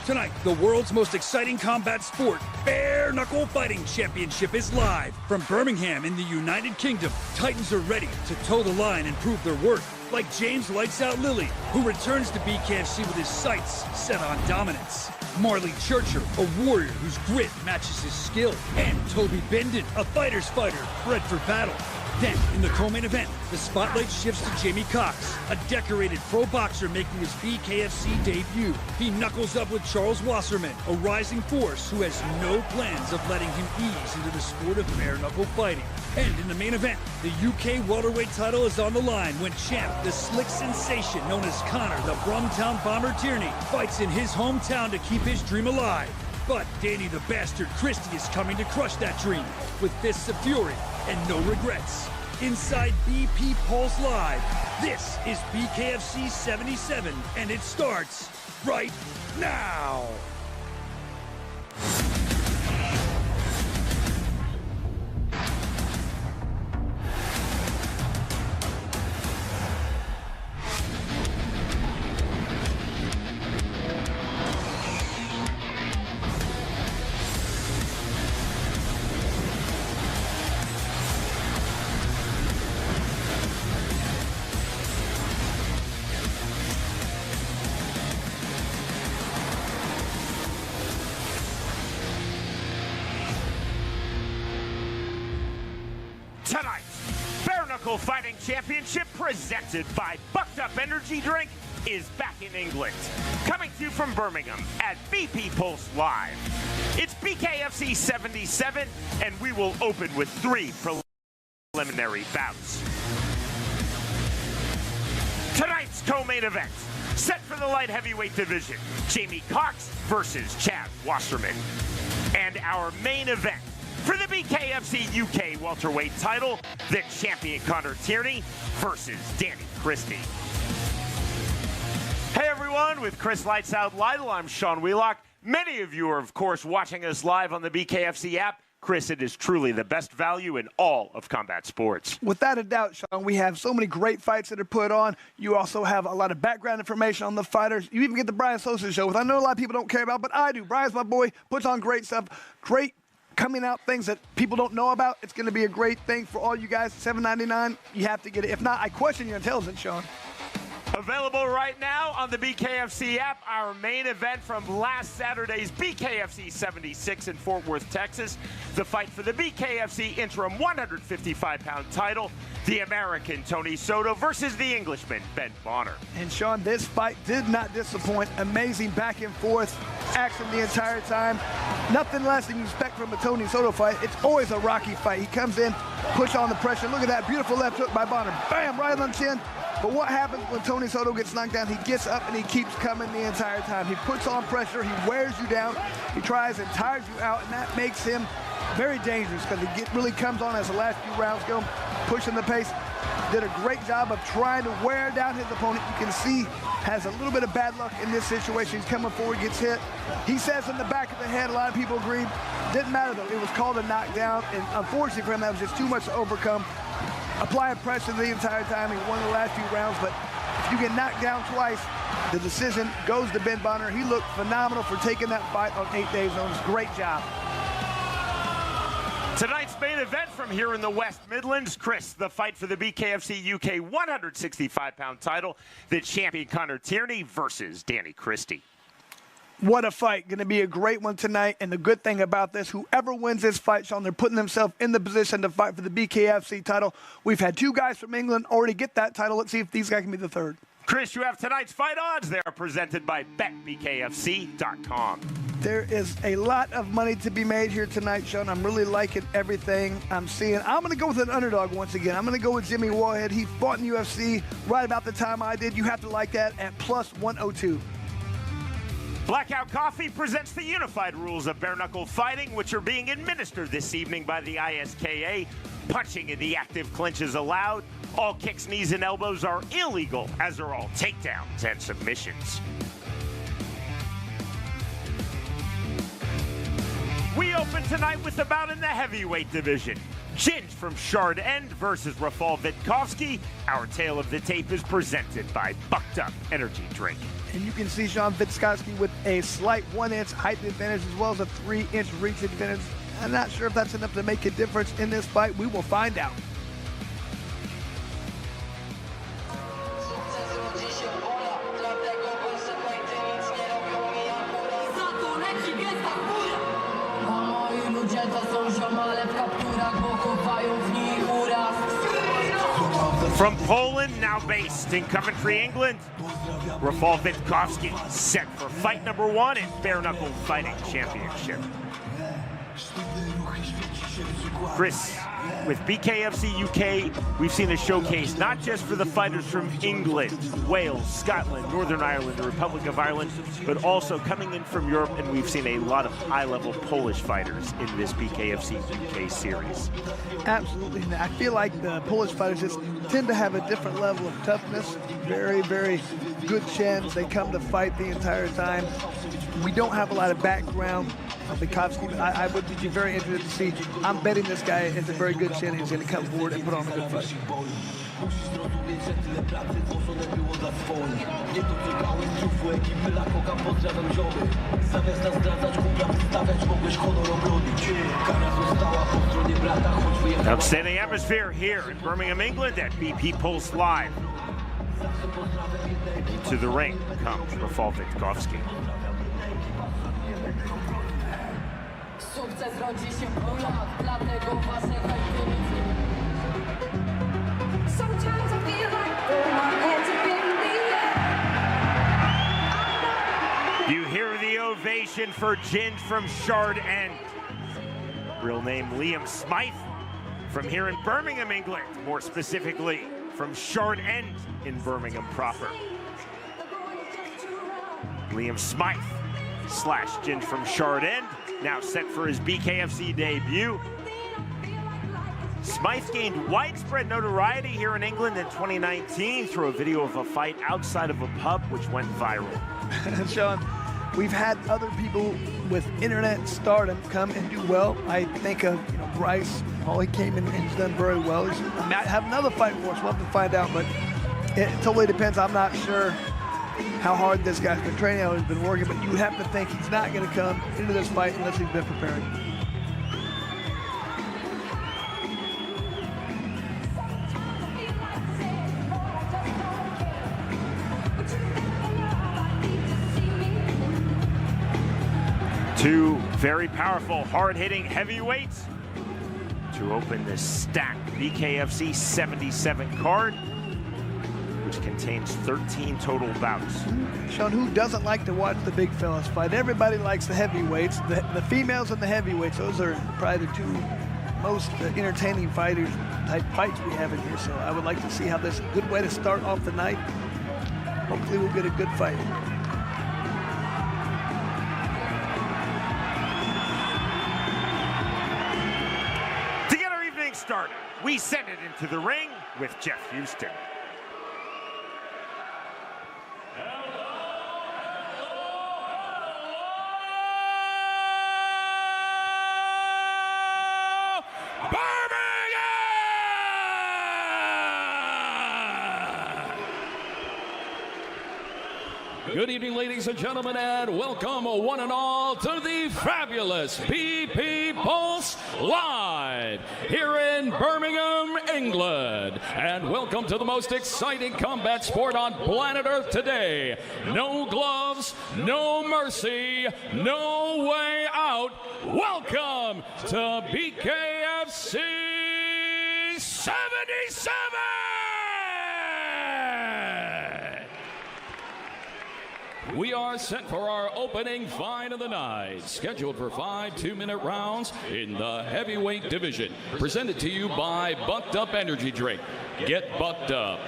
Tonight, the world's most exciting combat sport, Bare Knuckle Fighting Championship is live. From Birmingham in the United Kingdom, Titans are ready to toe the line and prove their worth. Like James Lights Out Lilly, who returns to BKFC with his sights set on dominance. Marley Churcher, a warrior whose grit matches his skill. And Toby Benden, a fighter's fighter, bred for battle. Then, in the co-main event, the spotlight shifts to Jamie Cox, a decorated pro boxer making his BKFC debut. He knuckles up with Charles Wasserman, a rising force who has no plans of letting him ease into the sport of bare knuckle fighting. And in the main event, the UK welterweight title is on the line when champ, the slick sensation known as Connor, the Brumtown Bomber Tierney, fights in his hometown to keep his dream alive. But Danny the Bastard Christie is coming to crush that dream with fists of fury and no regrets. Inside BP Pulse Live, this is BKFC 77, and it starts right now. Tonight's Bare Knuckle Fighting Championship, presented by Bucked Up Energy Drink, is back in England. Coming to you from Birmingham at BP Pulse Live. It's BKFC 77, and we will open with 3 preliminary bouts. Tonight's co-main event, set for the light heavyweight division, Jamie Cox versus Chad Wasserman. And our main event, for the BKFC UK welterweight title, the champion Connor Tierney versus Danny Christie. Hey everyone, with Chris Lights Out Lytle, I'm Sean Wheelock. Many of you are, of course, watching us live on the BKFC app. Chris, it is truly the best value in all of combat sports. Without a doubt, Sean, we have so many great fights that are put on. You also have a lot of background information on the fighters. You even get the Brian Sosa show, which I know a lot of people don't care about, but I do. Brian's my boy, puts on great stuff, great coming out things that people don't know about. It's going to be a great thing for all you guys. $7.99, you have to get it. If not, I question your intelligence, Sean. Available right now on the BKFC app, our main event from last Saturday's BKFC 76 in Fort Worth, Texas. The fight for the BKFC interim 155-pound title, the American Tony Soto versus the Englishman Ben Bonner. And Sean, this fight did not disappoint. Amazing back and forth action the entire time. Nothing less than you expect from a Tony Soto fight. It's always a rocky fight. He comes in, push on the pressure. Look at that beautiful left hook by Bonner. Bam, right on the chin. But what happens when Tony Soto gets knocked down? He gets up and he keeps coming the entire time. He puts on pressure, he wears you down, he tries and tires you out, and that makes him very dangerous because he really comes on as the last few rounds go, pushing the pace. Did a great job of trying to wear down his opponent. You can see has a little bit of bad luck in this situation. He's coming forward, gets hit. He says in the back of the head, a lot of people agreed. Didn't matter though, it was called a knockdown, and unfortunately for him, that was just too much to overcome. Applying pressure the entire time. He won the last few rounds, but if you get knocked down twice, the decision goes to Ben Bonner. He looked phenomenal for taking that fight on 8 days notice. Great job. Tonight's main event from here in the West Midlands, Chris, the fight for the BKFC UK 165-pound title, the champion Connor Tierney versus Danny Christie. What a fight. Going to be a great one tonight. And the good thing about this, whoever wins this fight, Sean, they're putting themselves in the position to fight for the BKFC title. We've had 2 guys from England already get that title. Let's see if these guys can be the 3rd. Chris, you have tonight's fight odds. They are presented by BetBKFC.com. There is a lot of money to be made here tonight, Sean. I'm really liking everything I'm seeing. I'm going to go with an underdog once again. I'm going to go with Jimmy Warhead. He fought in UFC right about the time I did. You have to like that at plus 102. Blackout Coffee presents the unified rules of bare knuckle fighting, which are being administered this evening by the ISKA. Punching in the active clinch is allowed. All kicks, knees, and elbows are illegal, as are all takedowns and submissions. We open tonight with a bout in the heavyweight division. Ginge from Shard End versus Rafal Witkowski. Our tale of the tape is presented by Bucked Up Energy Drink. And you can see Sean Witkowski with a slight 1-inch height advantage as well as a 3-inch reach advantage. I'm not sure if that's enough to make a difference in this fight. We will find out. From Poland, now based in Coventry, England, Rafal Witkowski set for fight number 1 in Bare Knuckle Fighting Championship. Chris, with BKFC UK, we've seen a showcase not just for the fighters from England, Wales, Scotland, Northern Ireland, the Republic of Ireland, but also coming in from Europe, and we've seen a lot of high-level Polish fighters in this BKFC UK series. Absolutely. And I feel like the Polish fighters just tend to have a different level of toughness. Very, very good chins. They come to fight the entire time. We don't have a lot of background on Witkowski, but I would be very interested to see. I'm betting this guy is a very good chin. He's going to come forward and put on a good fight. Outstanding atmosphere here in Birmingham, England at BP Pulse Live. To the ring comes Rafal Witkowski. Sometimes I feel like throwing my hands up in the air. You hear the ovation for Ginge from Shard End. Real name Liam Smythe from here in Birmingham, England. More specifically, from Shard End in Birmingham proper. Liam Smythe / Ginge from Shard End, now set for his BKFC debut. Smythe gained widespread notoriety here in England in 2019 through a video of a fight outside of a pub, which went viral. Sean, we've had other people with internet stardom come and do well. I think of Bryce. He came in and he's done very well. He might have another fight for us. We'll have to find out, but it totally depends. I'm not sure how hard this guy's been training, how he's been working, but you would have to think he's not going to come into this fight unless he's been preparing. Two very powerful, hard-hitting heavyweights to open this stacked BKFC 77 card, which contains 13 total bouts. Sean, who doesn't like to watch the big fellas fight? Everybody likes the heavyweights. The females and the heavyweights, those are probably the two most entertaining type fights we have in here. So I would like to see how this is a good way to start off the night. Hopefully we'll get a good fight. Started. We send it into the ring with Jeff Houston. Good evening, ladies and gentlemen, and welcome one and all to the fabulous BP Pulse Live here in Birmingham, England. And welcome to the most exciting combat sport on planet Earth today. No gloves, no mercy, no way out. Welcome to BKFC 77! We are set for our opening fight of the night, scheduled for 5 2-minute rounds in the heavyweight division. Presented to you by Bucked Up Energy Drink. Get bucked up.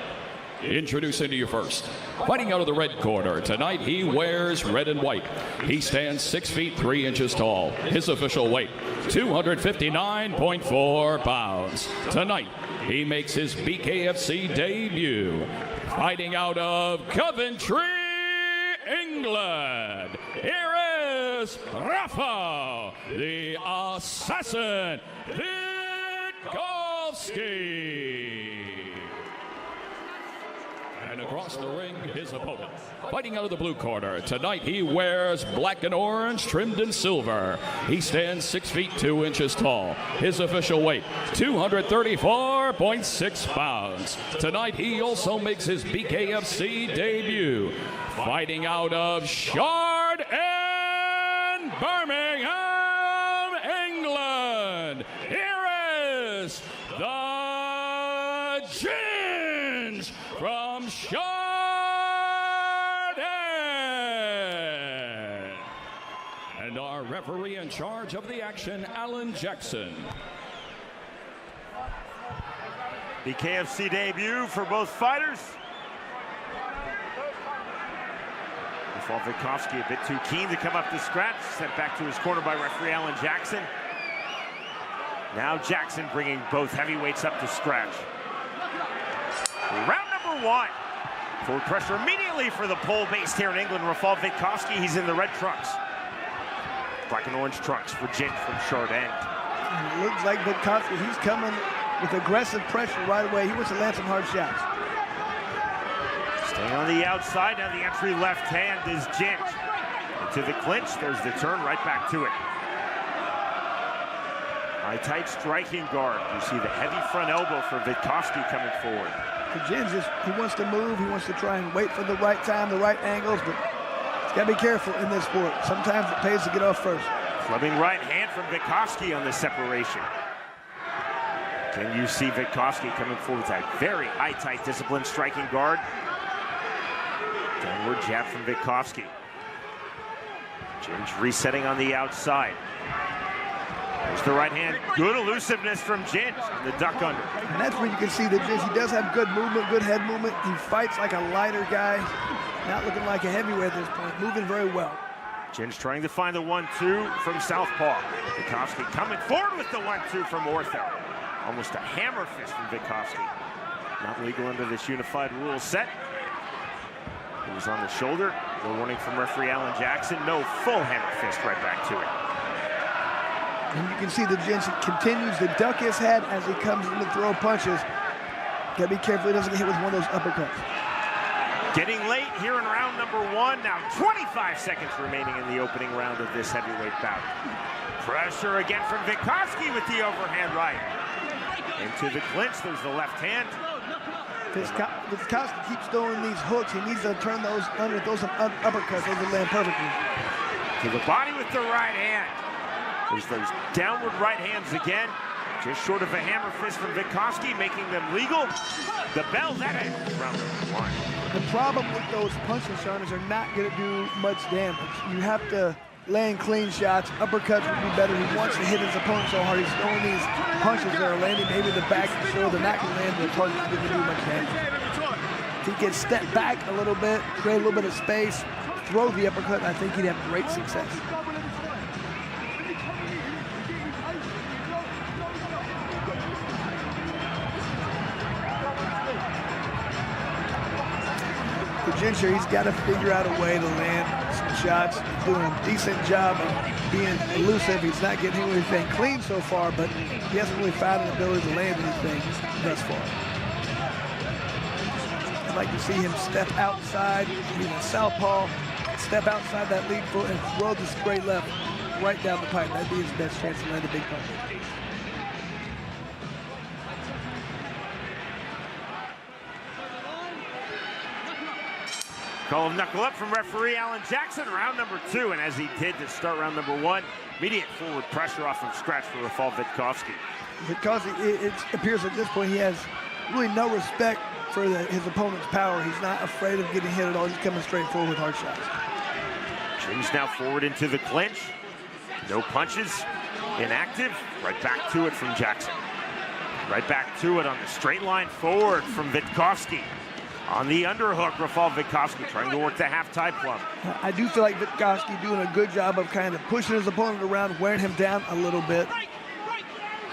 Introducing to you first, fighting out of the red corner. Tonight he wears red and white. He stands 6 feet 3 inches tall. His official weight, 259.4 pounds. Tonight he makes his BKFC debut. Fighting out of Coventry, England, here is Rafal, the Assassin Witkowski. Witkowski. And across the ring, his opponent. Fighting out of the blue corner. Tonight he wears black and orange trimmed in silver. He stands 6 feet 2 inches tall. His official weight, 234.6 pounds. Tonight he also makes his BKFC debut. Fighting out of Shard in Birmingham, England. Here is the Ginge from Chardin. And our referee in charge of the action, Alan Jackson. BKFC debut for both fighters. Witkowski a bit too keen to come up to scratch. Sent back to his corner by referee Alan Jackson. Now Jackson bringing both heavyweights up to scratch. Round number 1. Forward pressure immediately for the pole based here in England. Witkowski, he's in the red trunks. Black and orange trunks for Ginge from Chardin. It looks like Witkowski, he's coming with aggressive pressure right away. He wants to land some hard shots. Staying on the outside, now the entry left hand is Ginge. Into the clinch, there's the turn, right back to it. High tight striking guard. You see the heavy front elbow for Witkowski coming forward. Ginge, he wants to move, he wants to try and wait for the right time, the right angles, but he's got to be careful in this sport. Sometimes it pays to get off first. Clubbing right hand from Witkowski on the separation. Can you see Witkowski coming forward with that very high tight disciplined striking guard? Downward jab from Witkowski. Ginge resetting on the outside. There's the right hand. Good elusiveness from Ginge on the duck under. And that's where you can see that Ginge, he does have good movement, good head movement. He fights like a lighter guy, not looking like a heavyweight at this point, moving very well. Ginge trying to find the 1-2 from southpaw. Witkowski coming forward with the 1-2 from ortho. Almost a hammer fist from Witkowski. Not legal under this unified rules set. He was on the shoulder. No warning from referee Alan Jackson. No full hammer fist, right back to it. And you can see that Ginge continues to duck his head as he comes in to throw punches. Gotta be careful he doesn't get hit with one of those uppercuts. Getting late here in round number 1. Now 25 seconds remaining in the opening round of this heavyweight bout. Pressure again from Witkowski with the overhand right. Into the clinch, there's the left hand. Witkowski keeps throwing these hooks. He needs to turn those under, throw some uppercuts. Those will land perfectly. To the body with the right hand. There's those downward right hands again. Just short of a hammer fist from Witkowski, making them legal. The bell's at it. Round number 1. The problem with those punches, Sean, is they're not going to do much damage. You have to land clean shots. Uppercuts would be better. He wants to hit his opponent so hard. He's throwing these punches that are landing maybe the back of the shoulder. They're not going to land the target. They're going to do much damage. If he can step back a little bit, create a little bit of space, throw the uppercut, I think he'd have great success. Ginge, he's got to figure out a way to land some shots. He's doing a decent job of being elusive. He's not getting anything clean so far, but he hasn't really found an ability to land anything thus far. I'd like to see him step outside, being a southpaw, step outside that lead foot and throw the straight left right down the pipe. That'd be his best chance to land a big punch. Call him knuckle up from referee Alan Jackson, round number 2. And as he did to start round number 1, immediate forward pressure off from scratch for Witkowski. Because it appears at this point he has really no respect for his opponent's power. He's not afraid of getting hit at all. He's coming straight forward with hard shots. Ginge now forward into the clinch. No punches, inactive. Right back to it from Jackson. Right back to it on the straight line forward from Witkowski. On the underhook, Witkowski trying to work the half-tie plum. I do feel like Witkowski doing a good job of kind of pushing his opponent around, wearing him down a little bit.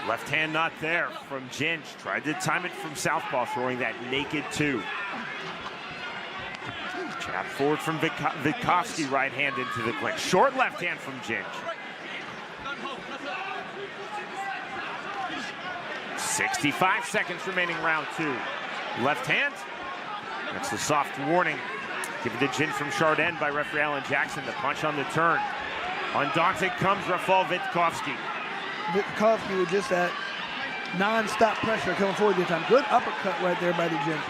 Left hand not there from Ginge. Tried to time it from southpaw, throwing that naked 2. Jab forward from Witkowski, right hand into the clinch. Short left hand from Ginge. 65 seconds remaining, round 2. Left hand. That's the soft warning given to Ginge from Chardin by referee Alan Jackson. The punch on the turn. Undaunted comes Rafal Witkowski. Witkowski with just that non-stop pressure coming forward this time. Good uppercut right there by the Ginge.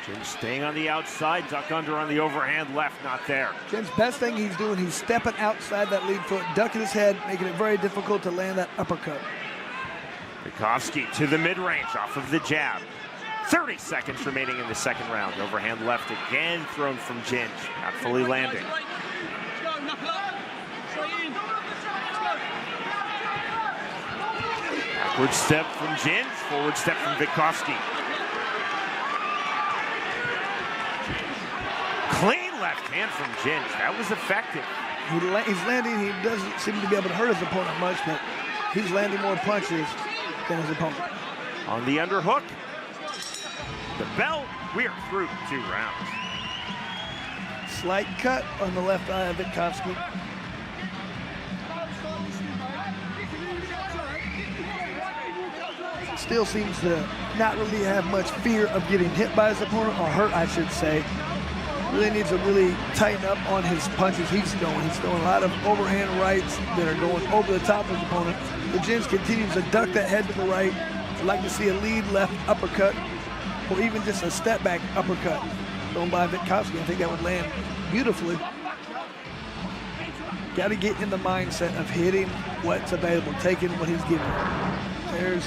Ginge staying on the outside, duck under on the overhand left, not there. Ginge's best thing he's doing, he's stepping outside that lead foot, ducking his head, making it very difficult to land that uppercut. Witkowski to the mid-range off of the jab. 30 seconds remaining in the second round. Overhand left again thrown from Ginge, not fully landing. Backward step from Ginge, forward step from Witkowski. Clean left hand from Ginge, that was effective. He's landing, he doesn't seem to be able to hurt his opponent much, but he's landing more punches than his opponent. On the underhook, the bell, we're through 2 rounds. Slight cut on the left eye of Witkowski. Still seems to not really have much fear of getting hit by his opponent, or hurt, I should say. Really needs to really tighten up on his punches he's throwing. He's throwing a lot of overhand rights that are going over the top of his opponent. The Ginge continues to duck that head to the right. I'd like to see a lead left uppercut, or even just a step back uppercut thrown by Witkowski. I think that would land beautifully. Got to get in the mindset of hitting what's available, taking what he's given. There's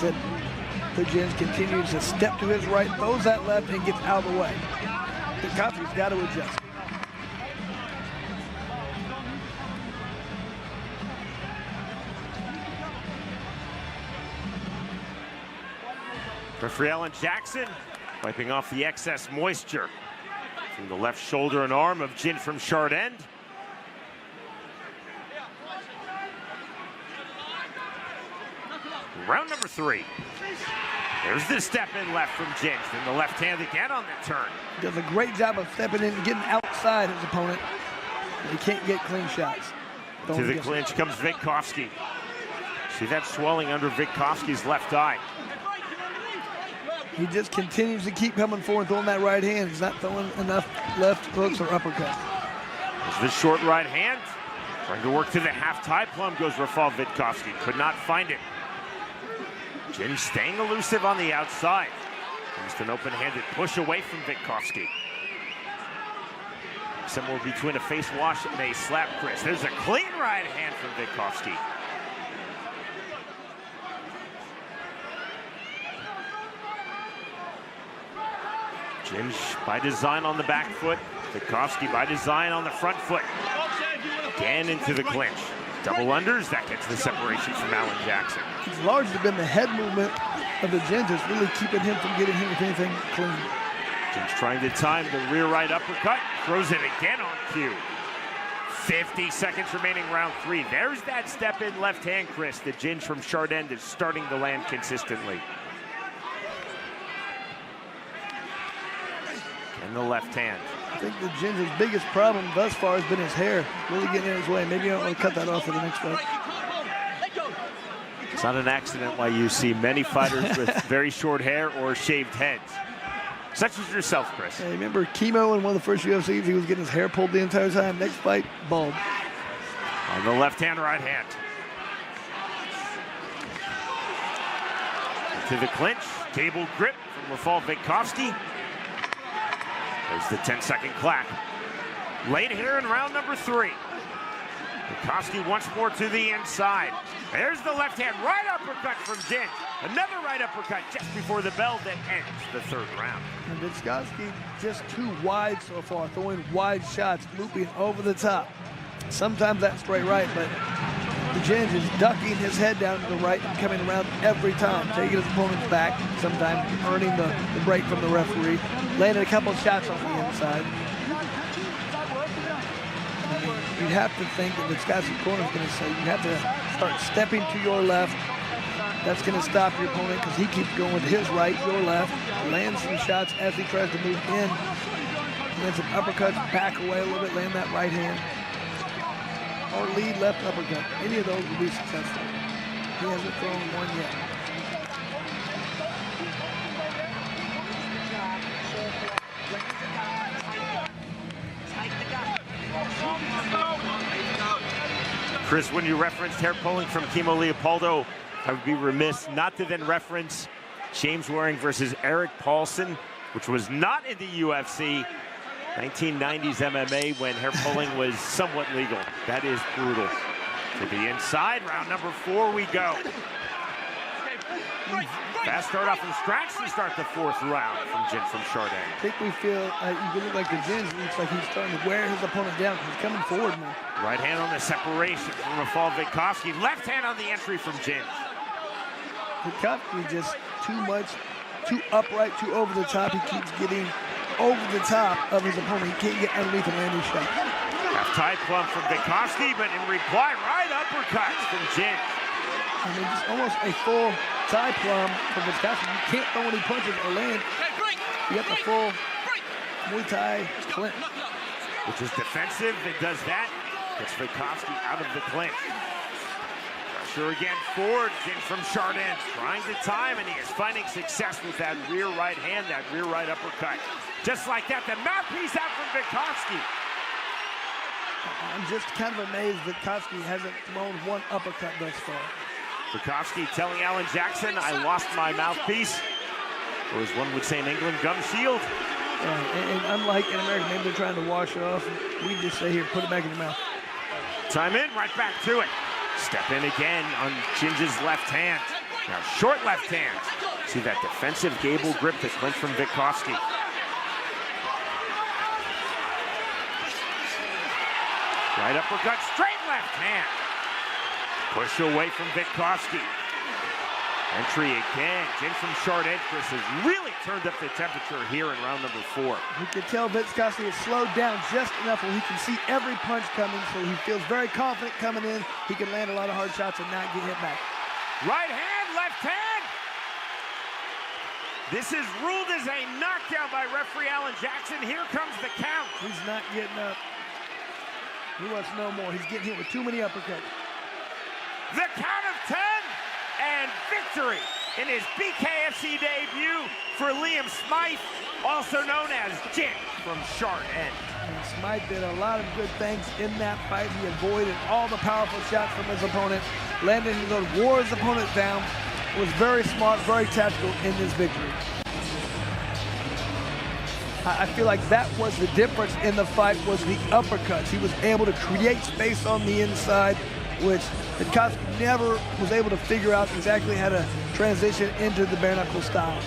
the Ginge continues to step to his right, throws that left, and gets out of the way. Witkowski's got to adjust. Referee Alan Jackson wiping off the excess moisture from the left shoulder and arm of Ginge from Chardin. Round number 3. There's the step in left from Ginge, then the left hand again on the turn. Does a great job of stepping in and getting outside his opponent. He can't get clean shots. To the clinch comes Witkowski. See that swelling under Witkowski's left eye. He just continues to keep coming forward, throwing that right hand. He's not throwing enough left hooks or uppercuts. There's the short right hand. Trying to work to the half-tie plum goes Rafal Witkowski. Could not find it. Ginge staying elusive on the outside. Just an open-handed push away from Witkowski. Somewhere between a face wash and a slap, Chris. There's a clean right hand from Witkowski. Ginge by design on the back foot. Witkowski by design on the front foot. Again into the clinch. Double unders, that gets the separation from Alan Jackson. It's largely been the head movement of the Ginge that's really keeping him from getting him with anything clean. Ginge trying to time the rear right uppercut. Throws it again on cue. 50 seconds remaining, round 3. There's that step in left hand, Chris. The Ginge from Chardin is starting to land consistently. And the left hand. I think the Ginge's biggest problem thus far has been his hair, really getting in his way. Maybe I don't want to cut that off for the next fight. It's not an accident why you see many fighters with very short hair or shaved heads. Such as yourself, Chris. Hey, remember Chemo in one of the first UFCs? He was getting his hair pulled the entire time. Next fight, bald. On the left hand, right hand. To the clinch, table grip from Rafal Witkowski. There's the 10-second clap. Late here in round number 3. Witkowski once more to the inside. There's the left hand, right uppercut from Ginge. Another right uppercut just before the bell that ends the 3rd round. And Witkowski just too wide so far, throwing wide shots, looping over the top. Sometimes that's straight right, but the Ginge is ducking his head down to the right and coming around every time, taking his opponent's back, sometimes earning the break from the referee, landing a couple of shots off the inside. You'd have to think that Witkowski's corner is going to say you have to start stepping to your left. That's going to stop your opponent because he keeps going with his right, your left, lands some shots as he tries to move in. Lands some uppercuts, back away a little bit, land that right hand. or lead left uppercut. Any of those will be successful. He hasn't thrown one yet. Chris, when you referenced hair pulling from Kimo Leopoldo, I would be remiss not to then reference James Waring versus Eric Paulson, which was not in the UFC. 1990s MMA when hair pulling was somewhat legal. That is brutal. To the inside, round number 4 we go. Fast start off from scratch to start the 4th round from Ginge from Chardin. I think we feel, you look like the Ginge looks like he's starting to wear his opponent down. He's coming forward more. Right hand on the separation from Rafal Witkowski. Left hand on the entry from Ginge. Witkowski just too much, too upright, too over the top. He keeps getting over the top of his opponent. He can't get underneath a landing shot. Half tie plumb from Witkowski, but in reply, right uppercuts from Ginge. I mean, just almost a full tie plumb from Witkowski. You can't throw any punches or land. You got the full Muay Thai clinch. Which is defensive. It does that. Gets Witkowski out of the clinch. Pressure again forward. Ginge from Chardin trying to time, and he is finding success with that rear right hand, that rear right uppercut. Just like that, the mouthpiece out from Witkowski. I'm just kind of amazed that Witkowski hasn't thrown one uppercut thus far. Witkowski telling Alan Jackson, I lost my mouthpiece. Or as one would say in England, gum shield. Yeah, and unlike in America, maybe they're trying to wash it off. We just say, here, put it back in your mouth. Time in, right back to it. Step in again on Ginge's left hand. Now short left hand. See that defensive gable grip, the clinch from Witkowski. Right uppercut, straight left hand. Push away from Witkowski. Entry again. Ginge from Chardin, Chris, has really turned up the temperature here in round number 4. You can tell Witkowski has slowed down just enough where he can see every punch coming, so he feels very confident coming in. He can land a lot of hard shots and not get hit back. Right hand, left hand. This is ruled as a knockdown by referee Alan Jackson. Here comes the count. He's not getting up. He wants no more. He's getting hit with too many uppercuts. The count of 10 and victory in his BKFC debut for Liam Smythe, also known as Ginge from Chardin. And Smythe did a lot of good things in that fight. He avoided all the powerful shots from his opponent, landed to go wore his opponent down, was very smart, very tactical in this victory. I feel like that was the difference in the fight, was the uppercuts. He was able to create space on the inside, which Witkowski never was able to figure out exactly how to transition into the bare knuckle style.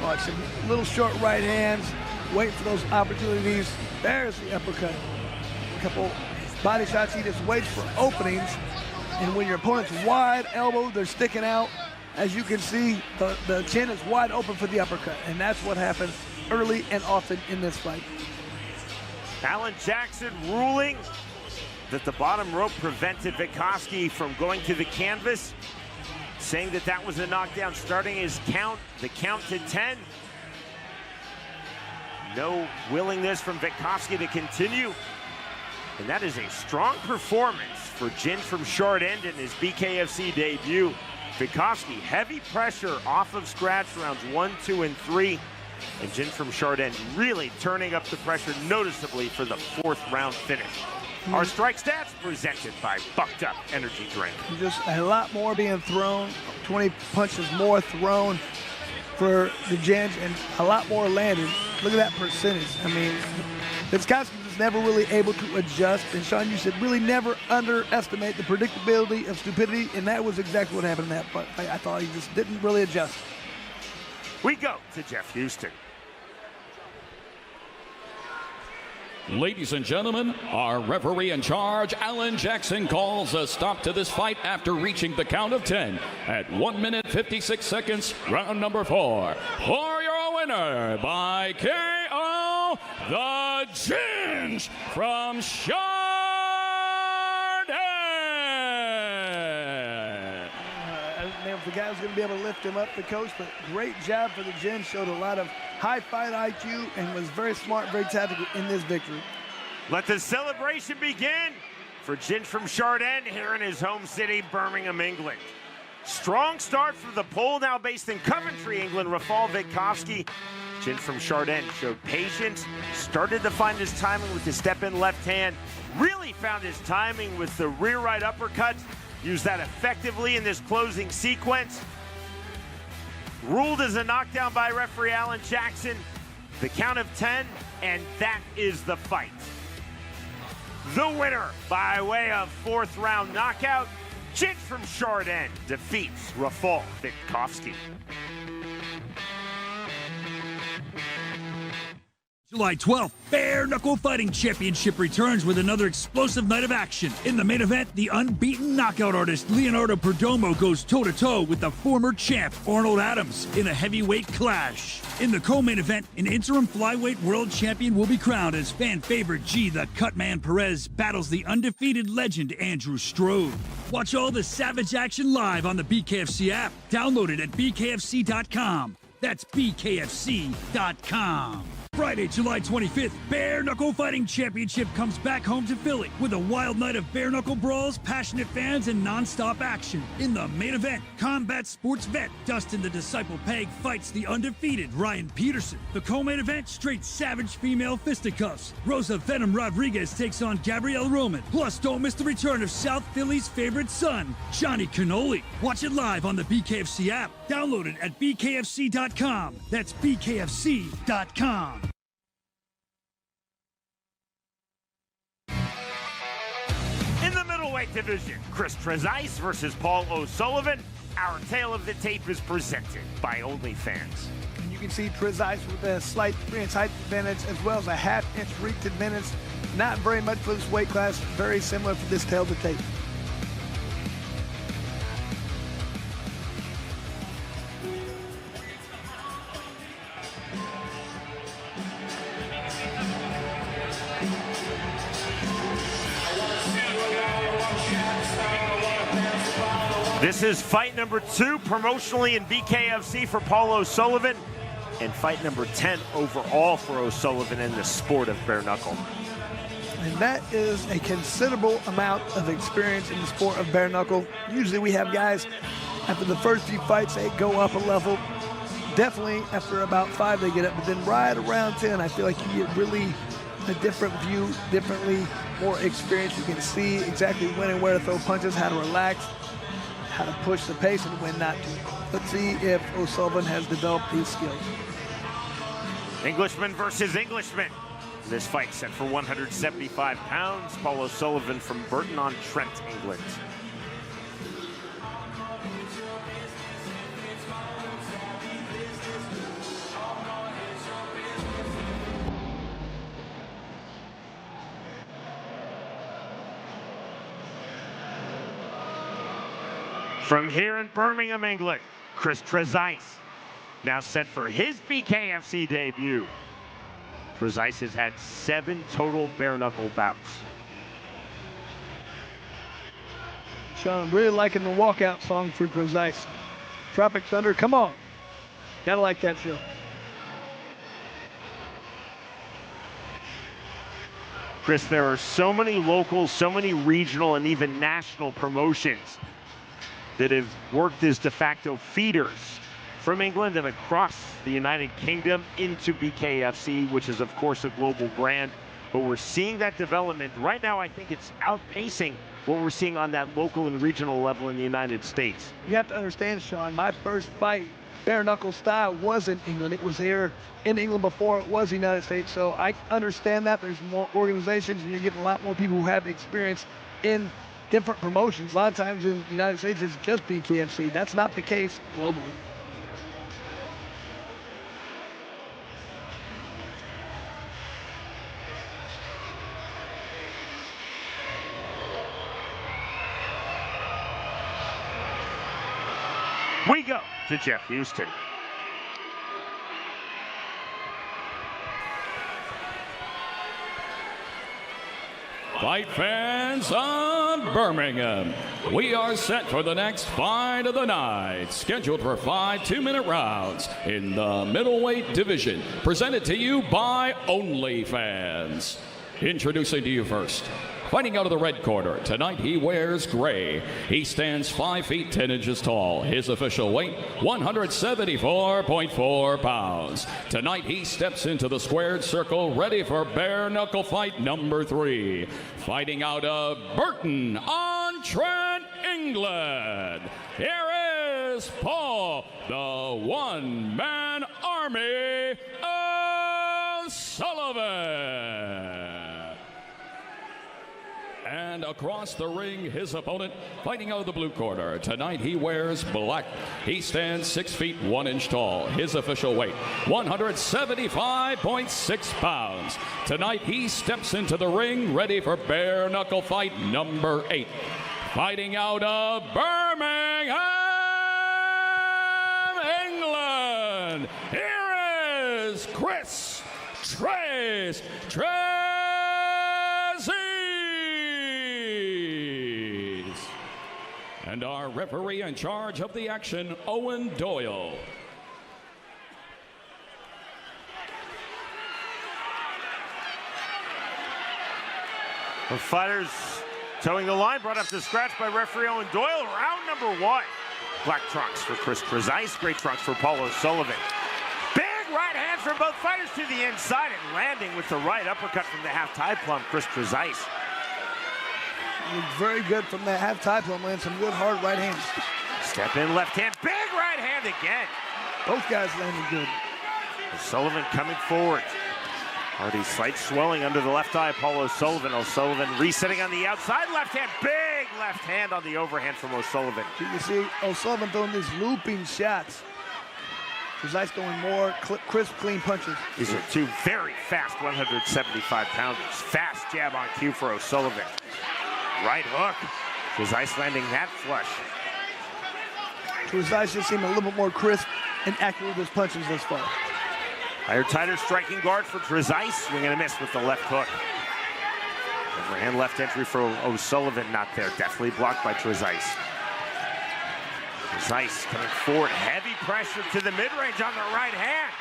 Watch some little short right hands, wait for those opportunities. There's the uppercut. A couple body shots, he just waits for openings. And when your opponent's wide elbow, they're sticking out. As you can see, the chin is wide open for the uppercut, and that's what happens early and often in this fight. Alan Jackson ruling that the bottom rope prevented Witkowski from going to the canvas, saying that that was a knockdown, starting his count, the count to 10. No willingness from Witkowski to continue. And that is a strong performance for Ginge from Chardin in his BKFC debut. Witkowski, heavy pressure off of scratch rounds 1, 2, and 3. And Ginge from Chardin really turning up the pressure noticeably for the 4th round finish. Our strike stats presented by Bucked Up Energy Drink. Just a lot more being thrown, 20 punches more thrown for the Ginge, and a lot more landed. Look at that percentage. I mean, Witkowski was never really able to adjust, and Sean, you said really never underestimate the predictability of stupidity, and that was exactly what happened in that fight. I thought he just didn't really adjust. We go to Jeff Houston. Ladies and gentlemen, our referee in charge, Alan Jackson, calls a stop to this fight after reaching the count of 10 at 1 minute 56 seconds, round number 4. For your winner by KO, the Ginge from Chardin. I didn't know if the guy was going to be able to lift him up the coach, but great job for the Ginge. Showed a lot of high fight IQ and was very smart, very tactical in this victory. Let the celebration begin for Ginge from Chardin here in his home city, Birmingham, England. Strong start for the pole, now based in Coventry, England, Rafal Witkowski. Ginge from Chardin showed patience, started to find his timing with his step-in left hand, really found his timing with the rear right uppercut, used that effectively in this closing sequence. Ruled as a knockdown by referee Alan Jackson. The count of 10, and that is the fight. The winner by way of fourth round knockout, Ginge from Chardin defeats Rafal Witkowski. July 12th, Bare Knuckle Fighting Championship returns with another explosive night of action. In the main event, the unbeaten knockout artist Leonardo Perdomo goes toe-to-toe with the former champ Arnold Adams in a heavyweight clash. In the co-main event, an interim flyweight world champion will be crowned as fan favorite G the Cutman Perez battles the undefeated legend Andrew Strode. Watch all the savage action live on the BKFC app. Download it at bkfc.com. That's bkfc.com. Friday, July 25th, Bare Knuckle Fighting Championship comes back home to Philly with a wild night of bare knuckle brawls, passionate fans, and non-stop action. In the main event, combat sports vet Dustin the Disciple Peg fights the undefeated Ryan Peterson. The co-main event, straight savage female fisticuffs. Rosa Venom Rodriguez takes on Gabrielle Roman. Plus, don't miss the return of South Philly's favorite son, Johnny Cannoli. Watch it live on the BKFC app. Download it at bkfc.com. That's bkfc.com. In the middleweight division, Chris Trezise versus Paul O'Sullivan. Our tale of the tape is presented by OnlyFans. You can see Trezise with a slight 3-inch height advantage as well as a half-inch reach advantage. Not very much for this weight class, very similar for this tale of the tape. This is fight number 2 promotionally in BKFC for Paul O'Sullivan, and fight number 10 overall for O'Sullivan in the sport of bare knuckle. And that is a considerable amount of experience in the sport of bare knuckle. Usually we have guys, after the first few fights, they go up a level. Definitely after about 5 they get up, but then right around 10, I feel like you get really a different view, differently more experience. You can see exactly when and where to throw punches, how to relax, how to push the pace, and when not to. Let's see if O'Sullivan has developed these skills. Englishman versus Englishman. This fight set for 175 pounds. Paul O'Sullivan from Burton-on-Trent, England. From here in Birmingham, England, Chris Trezise, now set for his BKFC debut. Trezise has had 7 total bare knuckle bouts. Sean, I'm really liking the walkout song for Trezise. Tropic Thunder, come on. Gotta like that show. Chris, there are so many local, so many regional, and even national promotions that have worked as de facto feeders from England and across the United Kingdom into BKFC, which is of course a global brand. But we're seeing that development right now. I think it's outpacing what we're seeing on that local and regional level in the United States. You have to understand, Sean, my first fight, bare knuckle style, was in England. It was here in England before it was the United States. So I understand that there's more organizations and you're getting a lot more people who have experience in different promotions. A lot of times in the United States, it's just BKFC. That's not the case globally. We go to Jeff Houston. Fight fans of Birmingham, we are set for the next fight of the night, scheduled for 5 2-minute rounds in the middleweight division, presented to you by OnlyFans. Introducing to you first, fighting out of the red corner, tonight he wears gray. He stands 5 feet 10 inches tall. His official weight, 174.4 pounds. Tonight he steps into the squared circle, ready for bare knuckle fight number 3. Fighting out of Burton-on-Trent, England, here is Paul, the one-man army O'Sullivan. And across the ring, his opponent, fighting out of the blue corner. Tonight he wears black. He stands 6 feet 1 inch tall. His official weight, 175.6 pounds. Tonight he steps into the ring, ready for bare knuckle fight number 8. Fighting out of Birmingham, England, here is Chris Trezise. And our referee in charge of the action, Owen Doyle. The fighters towing the line, brought up to scratch by referee Owen Doyle. Round number 1. Black trunks for Chris Trezise, gray trunks for Paul O'Sullivan. Big right hands from both fighters to the inside and landing with the right uppercut from the half-tie plum, Chris Trezise. Very good from that half-tie plum, land some good hard right hands. Step in left hand, big right hand again. Both guys landing good. O'Sullivan coming forward. Already slight swelling under the left eye, Paul O'Sullivan. O'Sullivan resetting on the outside, left hand, big left hand on the overhand from O'Sullivan. You can see O'Sullivan throwing these looping shots. Trezise throwing more crisp, clean punches. These are two very fast 175-pounders. Fast jab on cue for O'Sullivan. Right hook. Trezise landing that flush. Trezise just seemed a little bit more crisp and accurate with his punches thus far. Higher, tighter striking guard for Trezise. Swing and a miss with the left hook. Overhand left entry for O'Sullivan, not there. Definitely blocked by Trezise. Trezise coming forward. Heavy pressure to the mid-range on the right hand.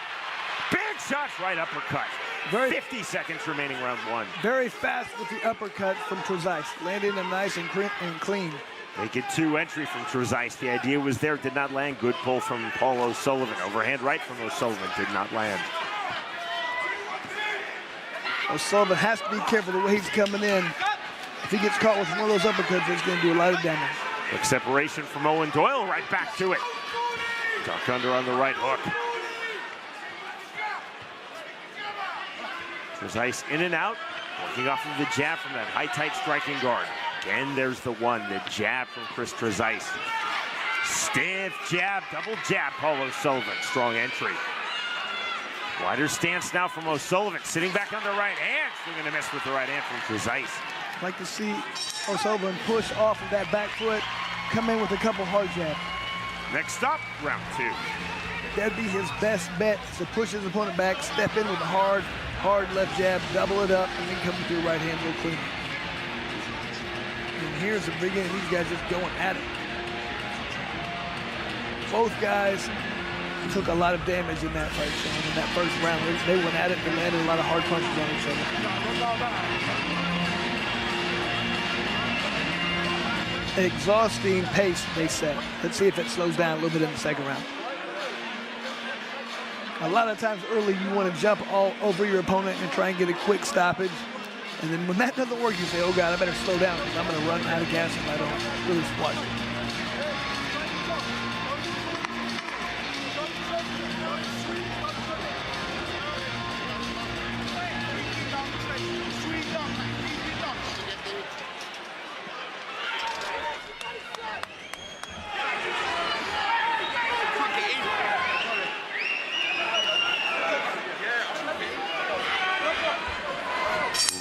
Big shots, right uppercut. 50 seconds remaining, round 1. Very fast with the uppercut from Trezise. Landing them nice and clean. Naked 2 entry from Trezise. The idea was there, did not land. Good pull from Paul O'Sullivan. Overhand right from O'Sullivan, did not land. O'Sullivan has to be careful the way he's coming in. If he gets caught with one of those uppercuts, it's going to do a lot of damage. Quick separation from Owen Doyle, right back to it. Duck under on the right hook. Trezise in and out, working off of the jab from that high, tight striking guard. Again, there's the one, the jab from Chris Trezise. Stiff jab, double jab, Paul O'Sullivan. Strong entry. Wider stance now from O'Sullivan, sitting back on the right hand. Swinging a miss with the right hand from Trezise. I'd like to see O'Sullivan push off of that back foot, come in with a couple hard jabs. Next up, round 2. That'd be his best bet, to push his opponent back, step in with a hard left jab, double it up, and then come with your right hand real clean. And here's the beginning, these guys just going at it. Both guys took a lot of damage in that fight, Sean. In that first round, they went at it, they landed a lot of hard punches on each other. An exhausting pace they set. Let's see if it slows down a little bit in the second round. A lot of times early you want to jump all over your opponent and try and get a quick stoppage. And then when that doesn't work, you say, oh God, I better slow down because I'm going to run out of gas if I don't really squash it.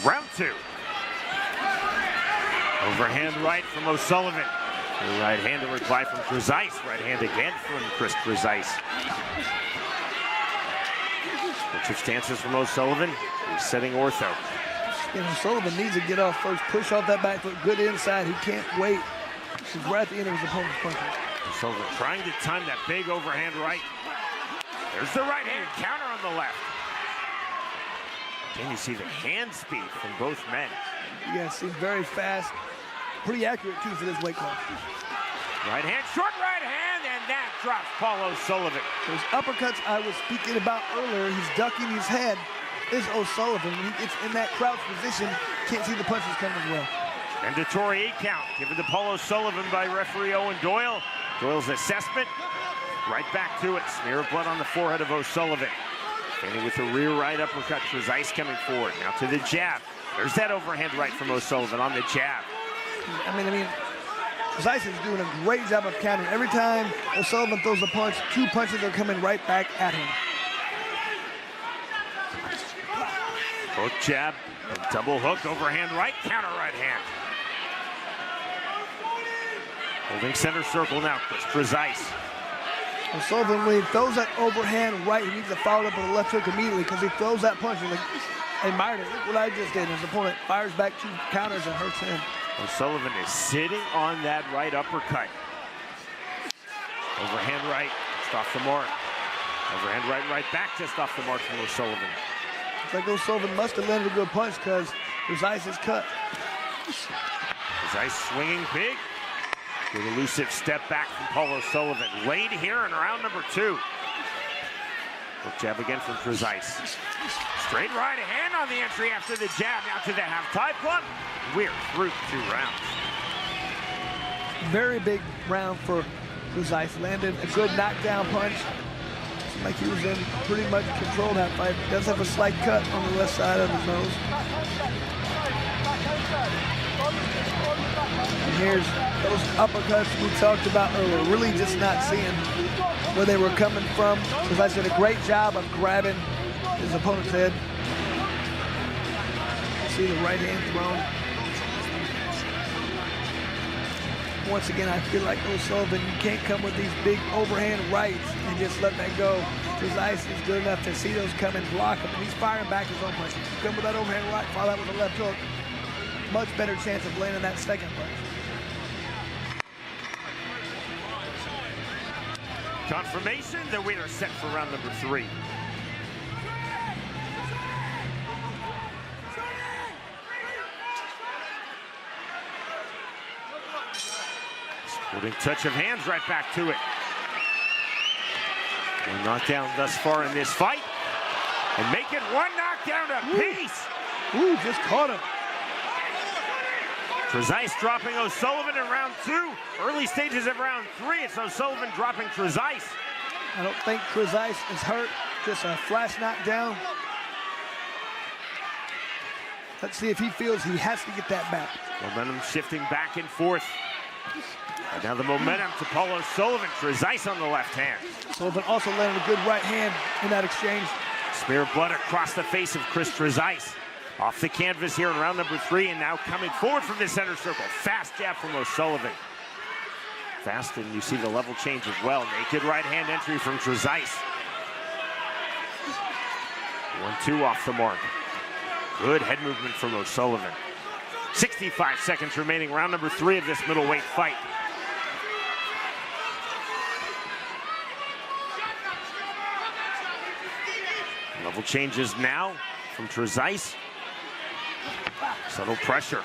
Round 2. Overhand right from O'Sullivan. The right hand to reply from Trezise. Right hand again from Chris Trezise. Switch of stances from O'Sullivan. Resetting ortho. And O'Sullivan needs to get off first, push off that back foot, good inside. He can't wait. He's right at the end of his opponent's punches. O'Sullivan trying to time that big overhand right. There's the right hand counter on the left. Again, you see the hand speed from both men. Yeah, seems very fast. Pretty accurate, too, for this weight class. Right hand, short right hand, and that drops Paul O'Sullivan. Those uppercuts I was speaking about earlier, he's ducking his head. Is O'Sullivan, when he gets in that crouch position, can't see the punches coming well. Mandatory 8 count given to Paul O'Sullivan by referee Owen Doyle. Doyle's assessment, right back to it. Smear of blood on the forehead of O'Sullivan. Standing with the rear right uppercut, Trezise coming forward. Now to the jab. There's that overhand right from O'Sullivan on the jab. I mean, Trezise is doing a great job of countering. Every time O'Sullivan throws a punch, 2 punches are coming right back at him. Hook jab, double hook, overhand right, counter right hand. Holding center circle now, Trezise. O'Sullivan, when he throws that overhand right, he needs to follow it up with a left hook immediately because he throws that punch and admired it. Look what I just did. His opponent fires back 2 counters and hurts him. O'Sullivan is sitting on that right uppercut. Overhand right, just off the mark. Overhand right back, just off the mark from O'Sullivan. It's like O'Sullivan must have landed a good punch because Trezise is cut. Trezise swinging big. Good elusive step back from Paul O'Sullivan. Late here in round number 2. Hook jab again from Trezise. Straight right hand on the entry after the jab. Now to the half-tie plug. We're through 2 rounds. Very big round for Trezise. Landed a good knockdown punch. Seemed like he was in pretty much control of that fight. Does have a slight cut on the left side of his nose. And here's those uppercuts we talked about earlier. Really just not seeing where they were coming from. Trezise did a great job of grabbing his opponent's head. See the right hand thrown. Once again, I feel like O'Sullivan, you can't come with these big overhand rights and just let that go. Trezise is good enough to see those come and block him, and he's firing back his own punch. If you come with that overhand right, follow that with a left hook, much better chance of landing that second punch. Confirmation that we are set for round number 3. Sporting touch of hands, right back to it. One knockdown thus far in this fight. And make it 1 knockdown apiece. Ooh, just caught him. Trezise dropping O'Sullivan in round 2. Early stages of round 3, it's O'Sullivan dropping Trezise. I don't think Trezise is hurt. Just a flash knockdown. Let's see if he feels he has to get that back. Momentum shifting back and forth. And now the momentum to Paul O'Sullivan. Trezise on the left hand. Sullivan also landed a good right hand in that exchange. Smear of blood across the face of Trezise. Off the canvas here in round number 3, and now coming forward from the center circle. Fast jab from O'Sullivan. Fast, and you see the level change as well. Naked right hand entry from Trezise. 1-2 off the mark. Good head movement from O'Sullivan. 65 seconds remaining, round number 3 of this middleweight fight. Level changes now from Trezise. Subtle pressure.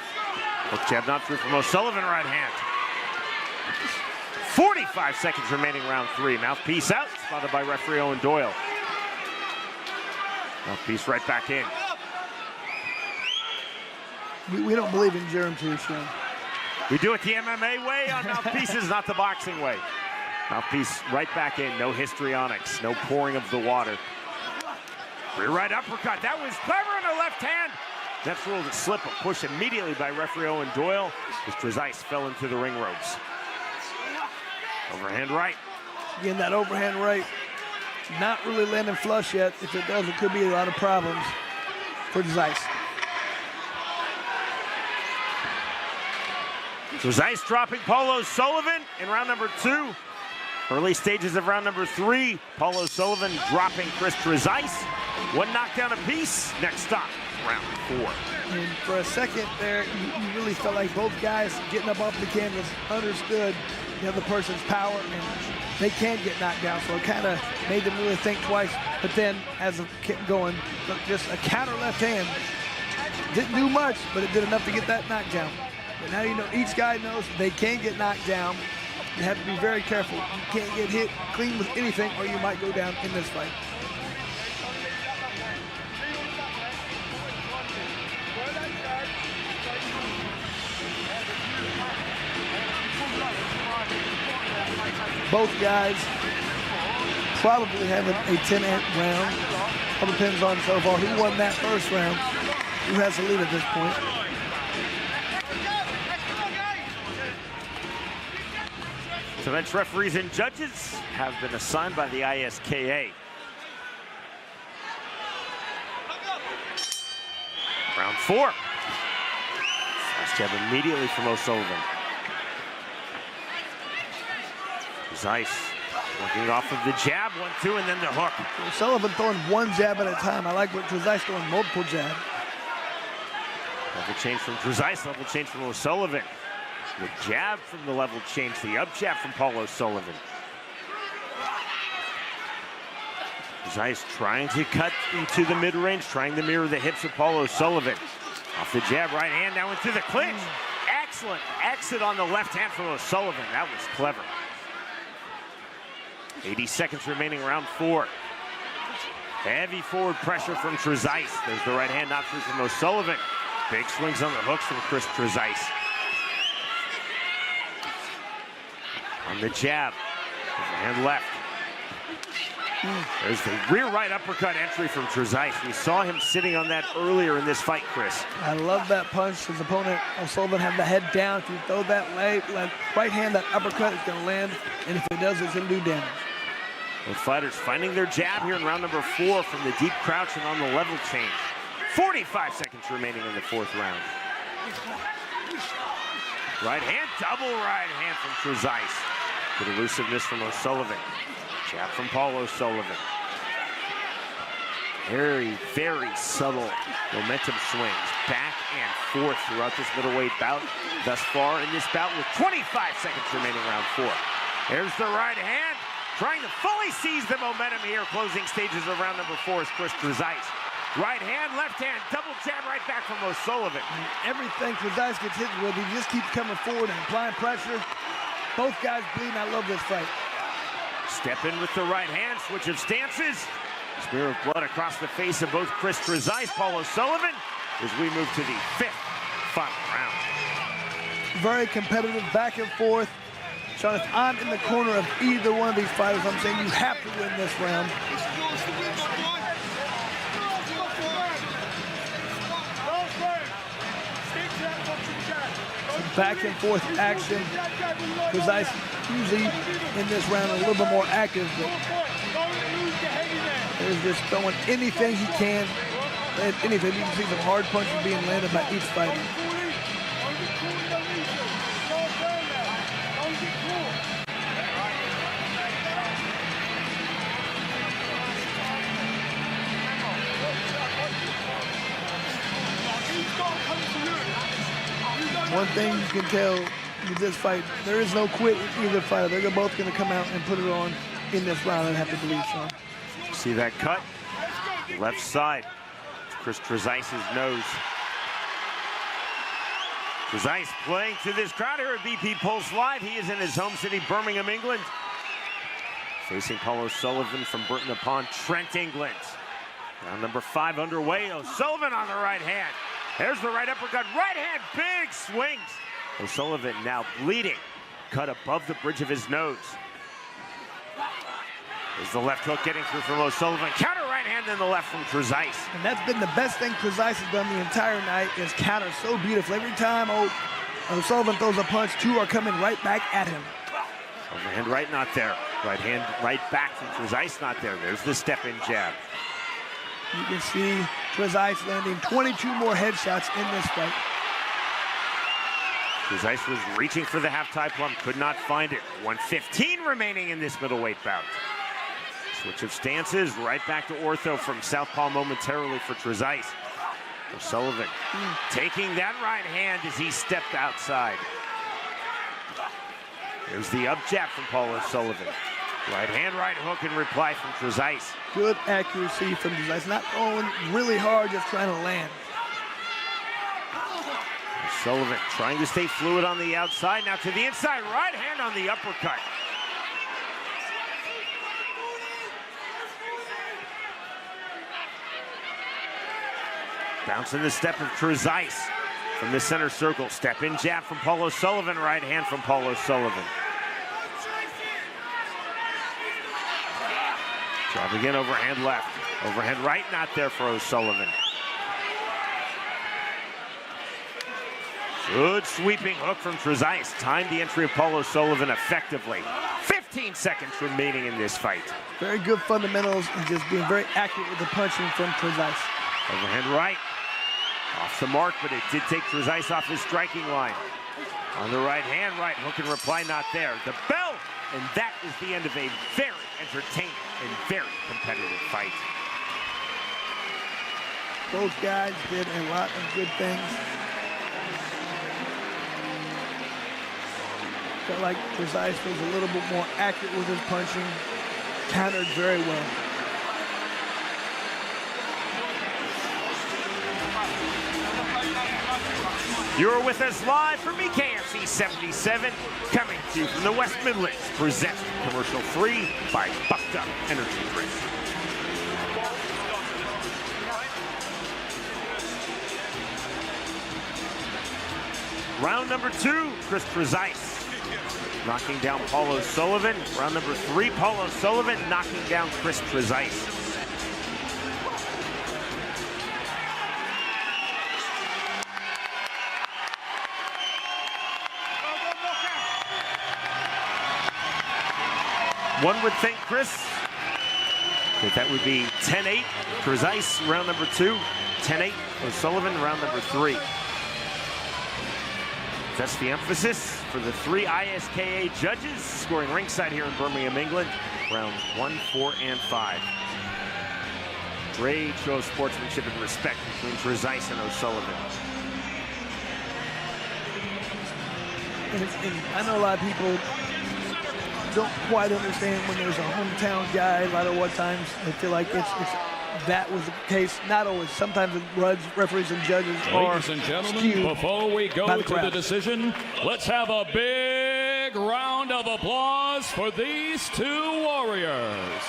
Hook jab not through from O'Sullivan, right hand. 45 seconds remaining, round 3. Mouthpiece out, spotted by referee Owen Doyle. Mouthpiece right back in. We don't believe in germs here, Sean. We do it the MMA way on mouthpieces, not the boxing way. Mouthpiece right back in, no histrionics, no pouring of the water. Rear right uppercut, that was clever in the left hand. That's ruled a slip, a push immediately by referee Owen Doyle as Trezise fell into the ring ropes. Overhand right. Again, that overhand right, not really landing flush yet. If it does, it could be a lot of problems for Trezise. Trezise dropping Paul O'Sullivan in round number 2. Early stages of round number 3, Paul O'Sullivan dropping Trezise. One knockdown apiece. Next stop, round 4. And for a second there, you really felt like both guys getting up off the canvas understood the other person's power, and they can get knocked down. So it kind of made them really think twice. But then, as it kept going, just a counter left hand. Didn't do much, but it did enough to get that knockdown. But now you know each guy knows they can get knocked down. You have to be very careful. You can't get hit clean with anything, or you might go down in this fight. Both guys probably having a 10th round. All depends on so far who won that first round, who has the lead at this point. So bench referees and judges have been assigned by the ISKA. Round 4. Fast jab immediately from O'Sullivan. Trezise working off of the jab, 1-2, and then the hook. O'Sullivan throwing one jab at a time. I like what Trezise throwing multiple jabs. Level change from Trezise, level change from O'Sullivan. The jab from the level change, the up jab from Paul O'Sullivan. Trezise trying to cut into the mid-range, trying to mirror the hips of Paul O'Sullivan. Off the jab, right hand, now into the clinch. Excellent exit on the left hand from O'Sullivan. That was clever. 80 seconds remaining, round 4. Heavy forward pressure from Trezise. There's the right hand, not through from O'Sullivan. Big swings on the hooks from Chris Trezise. On the jab, and left. There's the rear right uppercut entry from Trezise. We saw him sitting on that earlier in this fight, Chris. I love that punch. His opponent, O'Sullivan, had the head down. If you throw that right hand, that uppercut is going to land, and if it does, it's going to do damage. Both fighters finding their jab here in round number 4 from the deep crouch and on the level change. 45 seconds remaining in the 4th round. Right hand, double right hand from Trezise. Good elusiveness from O'Sullivan. Jab from Paul O'Sullivan. Very, very subtle momentum swings back and forth throughout this middleweight bout. Thus far in this bout with 25 seconds remaining, round 4. There's the right hand, trying to fully seize the momentum here. Closing stages of round number 4 is Chris Trezise. Right hand, left hand, double jab right back from O'Sullivan. Everything Trezise gets hit with, he just keeps coming forward and applying pressure. Both guys bleeding. I love this fight. Step in with the right hand, switch of stances. Smear of blood across the face of both Chris Trezise, Paul O'Sullivan, as we move to the 5th final round. Very competitive, back and forth. Sean, if I'm in the corner of either one of these fighters, I'm saying you have to win this round. Back and forth action. Trezise usually in this round a little bit more active, but he's just throwing anything he can. Anything. You can see some hard punches being landed by each fighter. One thing you can tell with this fight, there is no quit in either fighter. They're both going to come out and put it on in this round, I have to believe, Sean. See that cut? Left side. Chris Trezise's nose. Trezise playing to this crowd here at BP Pulse Live. He is in his home city, Birmingham, England. Facing Paul O'Sullivan from Burton upon Trent, England. Round number 5 underway. O'Sullivan on the right hand. There's the right uppercut, right hand, big swings. O'Sullivan now bleeding, cut above the bridge of his nose. There's the left hook getting through from O'Sullivan. Counter right hand in the left from Trezise. And that's been the best thing Trezise has done the entire night, is counter so beautiful. Every time O'Sullivan throws a punch, 2 are coming right back at him. Overhand right, not there. Right hand right back from Trezise, not there. There's the step-in jab. You can see Trezise landing 22 more headshots in this fight. Trezise was reaching for the half-tie plum, could not find it. 1:15 remaining in this middleweight bout. Switch of stances, right back to ortho from southpaw momentarily for Trezise. O'Sullivan taking that right hand as he stepped outside. There's the up jab from Paul O'Sullivan. Right hand, right hook in reply from Trezise. Good accuracy from Trezise. Not going really hard, just trying to land. O'Sullivan trying to stay fluid on the outside. Now to the inside, right hand on the uppercut. Bouncing the step of Trezise from the center circle. Step in jab from Paul O'Sullivan. Right hand from Paul O'Sullivan. Jab again, overhand left. Overhand right, not there for O'Sullivan. Good sweeping hook from Trezise. Timed the entry of Paul O'Sullivan effectively. 15 seconds remaining in this fight. Very good fundamentals and just being very accurate with the punching from Trezise. Overhand right. Off the mark, but it did take Trezise off his striking line. On the right hand, right hook in reply, not there. The bell, and that is the end of a very entertaining and very competitive fight. Both guys did a lot of good things. Felt like Trezise was a little bit more accurate with his punching, countered very well. You're with us live from BKFC 77, coming to you from the West Midlands, presented commercial-free by Bucked Up Energy Drink. Round number 2, Chris Trezise knocking down Paul O'Sullivan. Round number 3, Paul O'Sullivan knocking down Chris Trezise. One would think, Chris, that would be 10-8. Trezise, round number 2. 10-8. O'Sullivan, round number 3. That's the emphasis for the 3 ISKA judges scoring ringside here in Birmingham, England. Rounds 1, 4, and 5. Great show of sportsmanship and respect between Trezise and O'Sullivan. And I know a lot of people don't quite understand when there's a hometown guy. A lot of what times they feel like it's that was the case. Not always. Sometimes the referees and judges are Ladies and gentlemen, skewed before we go by the to the crowd. decision, let's have a big round of applause for these 2 warriors.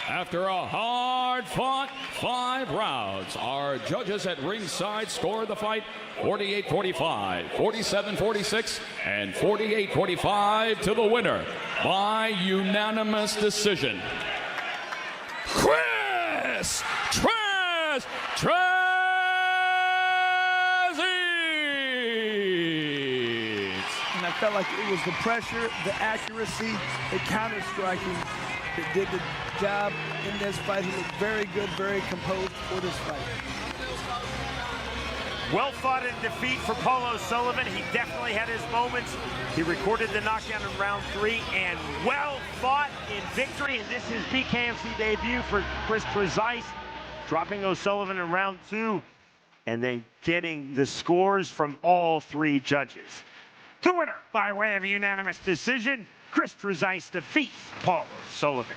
After a hard-fought 5 rounds, our judges at ringside scored the fight 48-45, 47-46, and 48-45 to the winner by unanimous decision. Chris Trezise! And I felt like it was the pressure, the accuracy, the counter striking that did the job in this fight. He looked very good, very composed for this fight. Well fought in defeat for Paul O'Sullivan. He definitely had his moments. He recorded the knockdown in round 3, and well fought in victory. And this is BKFC debut for Chris Trezise, dropping O'Sullivan in round 2, and then getting the scores from all 3 judges. The winner by way of unanimous decision, Chris Trezise defeats Paul O'Sullivan.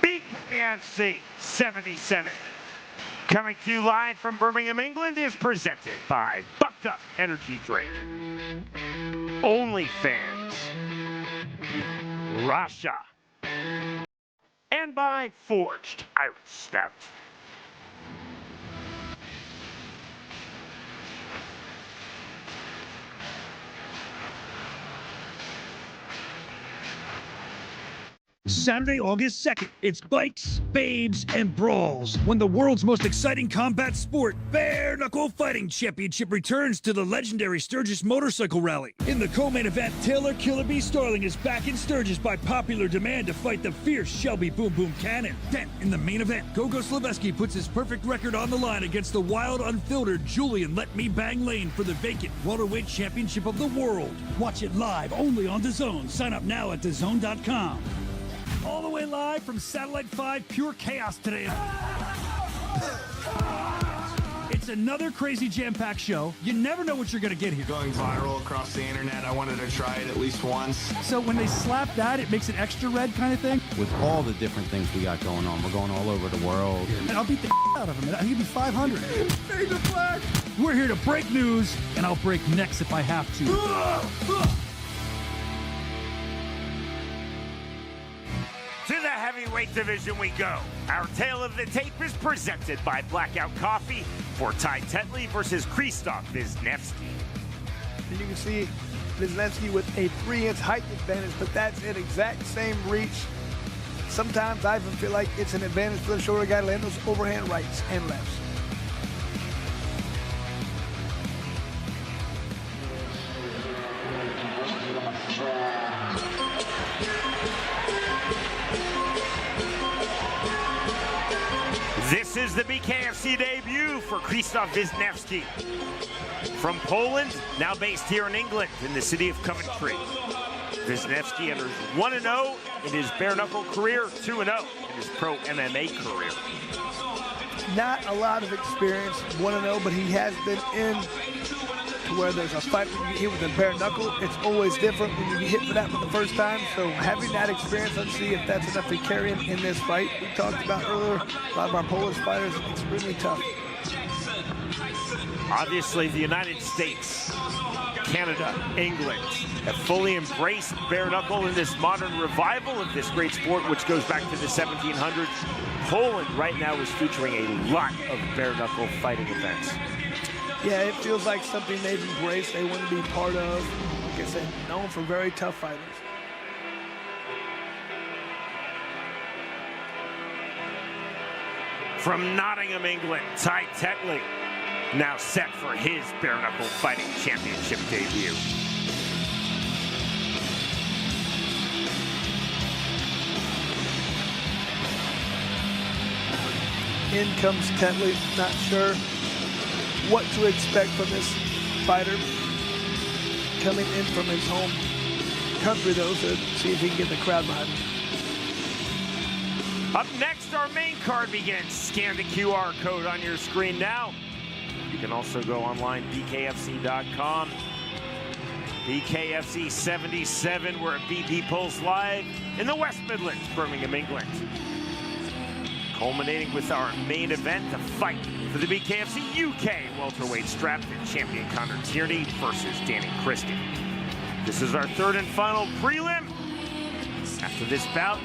BKFC 77, coming to you live from Birmingham, England, is presented by Bucked Up Energy Drink, OnlyFans, Russia, and by Forged Irish Stout. Saturday, August 2nd, it's bikes, babes, and brawls when the world's most exciting combat sport, Bare Knuckle Fighting Championship, returns to the legendary Sturgis Motorcycle Rally. In the co-main event, Taylor Killer B Starling is back in Sturgis by popular demand to fight the fierce Shelby Boom Boom Cannon. Then, in the main event, Gogo Slaveski puts his perfect record on the line against the wild, unfiltered Julian Let Me Bang Lane for the vacant welterweight championship of the world. Watch it live only on DAZN. Sign up now at DAZN.com. All the way live from Satellite 5 Pure Chaos today. It's another crazy jam-packed show. You never know what you're going to get here. Going viral across the internet, I wanted to try it at least once. So when they slap that, it makes it extra red kind of thing? With all the different things we got going on, we're going all over the world. And I'll beat the out of him. I think it'd be 500. Fade the flag! We're here to break news, and I'll break necks if I have to. To the heavyweight division we go. Our tale of the tape is presented by Blackout Coffee for Ty Tetley versus Krzysztof Wisniewski. And you can see Wisniewski with a 3-inch height advantage, but that's an exact same reach. Sometimes I even feel like it's an advantage for the shorter guy to land those overhand rights and lefts. This is the BKFC debut for Krzysztof Wisniewski. From Poland, now based here in England in the city of Coventry. Wisniewski enters 1-0 in his bare knuckle career, 2-0 in his pro MMA career. Not a lot of experience, 1-0, but he has been in to where there's a fight when you get hit with a bare knuckle. It's always different when you get hit for that for the first time. So having that experience, let's see if that's enough to carry him in this fight. We talked about earlier, a lot of our Polish fighters, extremely tough. Obviously, the United States, Canada, England have fully embraced bare knuckle in this modern revival of this great sport, which goes back to the 1700s. Poland right now is featuring a lot of bare knuckle fighting events. Yeah, it feels like something they've embraced, they want to be part of. Like I said, known for very tough fighters. From Nottingham, England, Ty Tetley, now set for his bare knuckle fighting championship debut. In comes Tetley, not sure what to expect from this fighter. Coming in from his home country, though, to see if he can get the crowd behind him. Up next, our main card begins. Scan the QR code on your screen now. You can also go online, BKFC.com. BKFC 77, we're at BP Pulse Live in the West Midlands, Birmingham, England. Culminating with our main event, the fight for the BKFC UK welterweight strap to champion Connor Tierney versus Danny Christie. This is our third and final prelim. After this bout,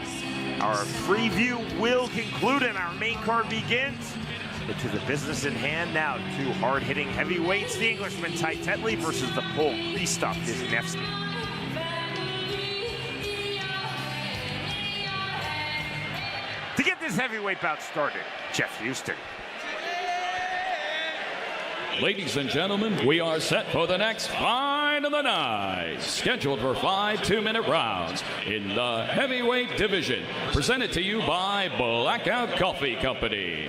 our free view will conclude and our main card begins. But to the business in hand now, two hard-hitting heavyweights, the Englishman Ty Tetley versus the Pole Krzysztof Wisniewski. To get this heavyweight bout started, Jeff Houston. Ladies and gentlemen, we are set for the next fight of the night. Scheduled for 5 2-minute rounds in the heavyweight division. Presented to you by Blackout Coffee Company.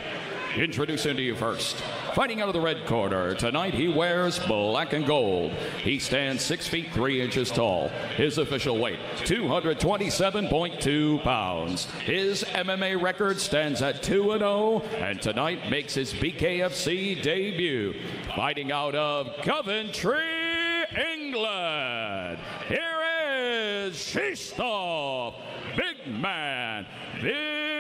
Introducing to you first, fighting out of the red corner. Tonight he wears black and gold. He stands 6 feet 3 inches tall. His official weight, 227.2 pounds. His MMA record stands at 2-0, and tonight makes his BKFC debut. Fighting out of Coventry, England. Here is Krzysztof Big Man Wisniewski.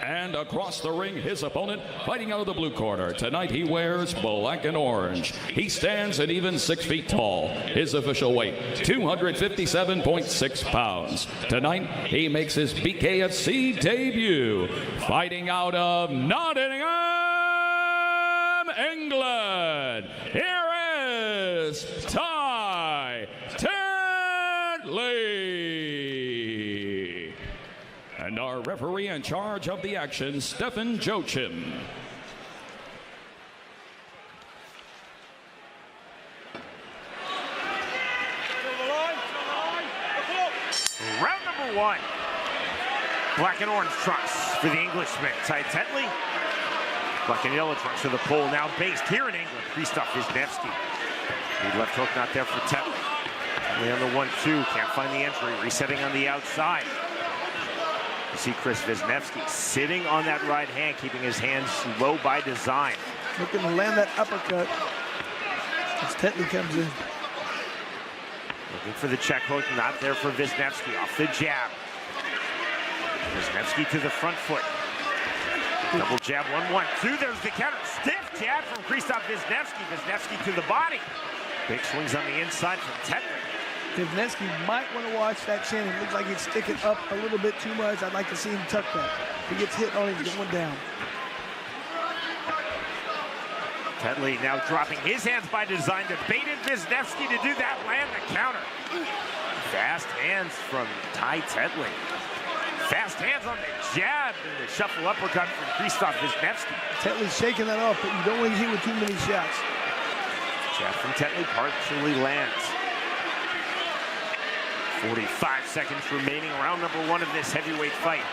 And across the ring, his opponent, fighting out of the blue corner. Tonight he wears black and orange. He stands an even 6 feet tall. His official weight, 257.6 pounds. Tonight he makes his BKFC debut. Fighting out of Nottingham, England. Here is Ty Tetley. And our referee in charge of the action, Stefan Joachim. Round number 1. Black and orange trunks for the Englishman, Ty Tetley. Black and yellow trunks for the Pole, now based here in England, Krzysztof Wisniewski. The left hook not there for Tetley. Tetley on the 1-2, can't find the entry, resetting on the outside. You see Chris Wisniewski sitting on that right hand, keeping his hands low by design. Looking to land that uppercut as Tetley comes in. Looking for the check hook, not there for Wisniewski, off the jab. Wisniewski to the front foot. Double jab, 1-1-2, there's the counter. Stiff jab from Krzysztof Wisniewski. Wisniewski to the body. Big swings on the inside from Tetley. Wisniewski might want to watch that chin. It looks like he's sticking up a little bit too much. I'd like to see him tuck that. If he gets hit on it, he's going down. Tetley now dropping his hands by design to baited Wisniewski to do that, land the counter. Fast hands from Ty Tetley. Fast hands on the jab and the shuffle uppercut from Krzysztof Wisniewski. Tetley's shaking that off, but you don't want to hit with too many shots. Jab from Tetley partially lands. 45 seconds remaining, round number 1 of this heavyweight fight.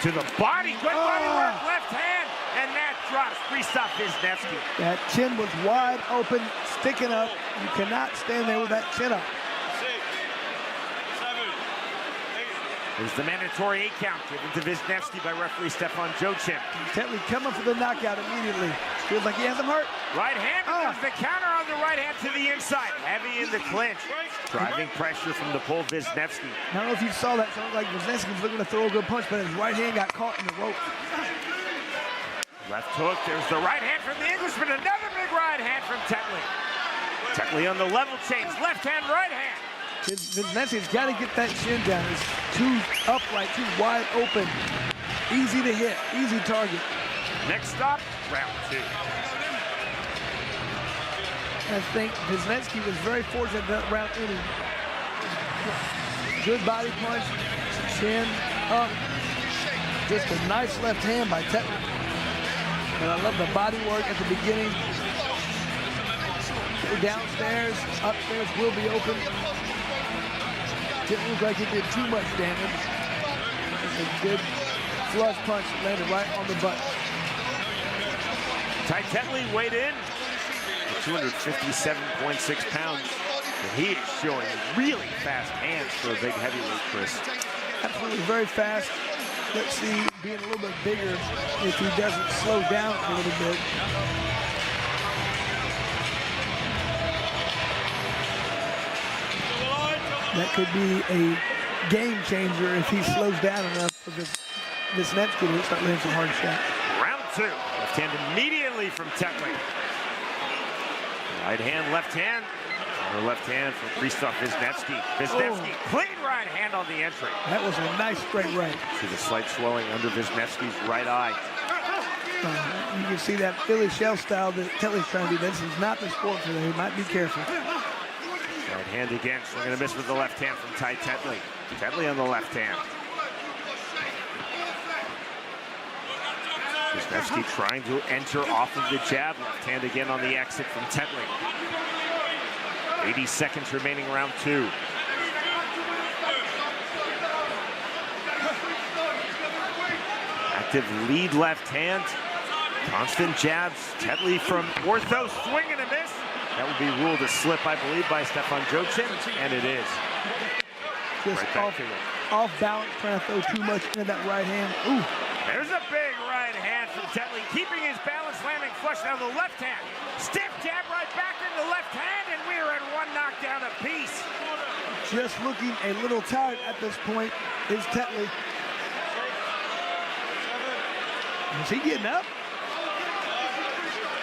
To the body, good body work, left hand, and that drops Krzysztof Wisniewski. That chin was wide open, sticking up. You cannot stand there with that chin up. There's the mandatory 8 count given to Wisniewski by referee Stefan Joachim. Tetley coming for the knockout immediately. Feels like he has him hurt. Right hand, there's the counter on the right hand to the inside. Heavy in the clinch. Driving pressure from the pole, Wisniewski. I don't know if you saw that. Sounds like Wisniewski's looking to throw a good punch, but his right hand got caught in the rope. Left hook, there's the right hand from the Englishman. Another big right hand from Tetley. Tetley on the level change. Left hand, right hand. Wisniewski's got to get that chin down. It's too upright, too wide open. Easy to hit, easy target. Next stop, round 2. I think Wisniewski was very fortunate that round ended. Good body punch, chin up. Just a nice left hand by Tetley. And I love the body work at the beginning. Downstairs, upstairs will be open. Didn't look like he did too much damage. Just a good flush punch that landed right on the butt. Ty Tetley weighed in at 257.6 pounds. And he is showing really fast hands for a big heavyweight, Chris. Absolutely very fast. Let's see, being a little bit bigger if he doesn't slow down a little bit. That could be a game changer if he slows down enough for Wisniewski to start landing some hard shots. Round 2. Left hand immediately from Tetley. Right hand, left hand. Or left hand from Krzysztof Wisniewski. Wisniewski, clean right hand on the entry. That was a nice straight right. See the slight swelling under Wisniewski's right eye. You can see that Philly shell style that Tetley's trying to do. This is not the sport for them. He might be careful. Right hand again, swinging a miss with the left hand from Ty Tetley. Tetley on the left hand. Wisniewski trying to enter off of the jab. Left hand again on the exit from Tetley. 80 seconds remaining, round 2. Active lead left hand. Constant jabs. Tetley from ortho, swing and a miss. That would be ruled a slip, I believe, by Stefan Joachim, and it is. Just right off balance, trying to throw too much into that right hand. Ooh. There's a big right hand from Tetley, keeping his balance, landing flush. Now the left hand. Stiff jab right back into the left hand, and we're at 1 knockdown apiece. Just looking a little tired at this point is Tetley. Is he getting up?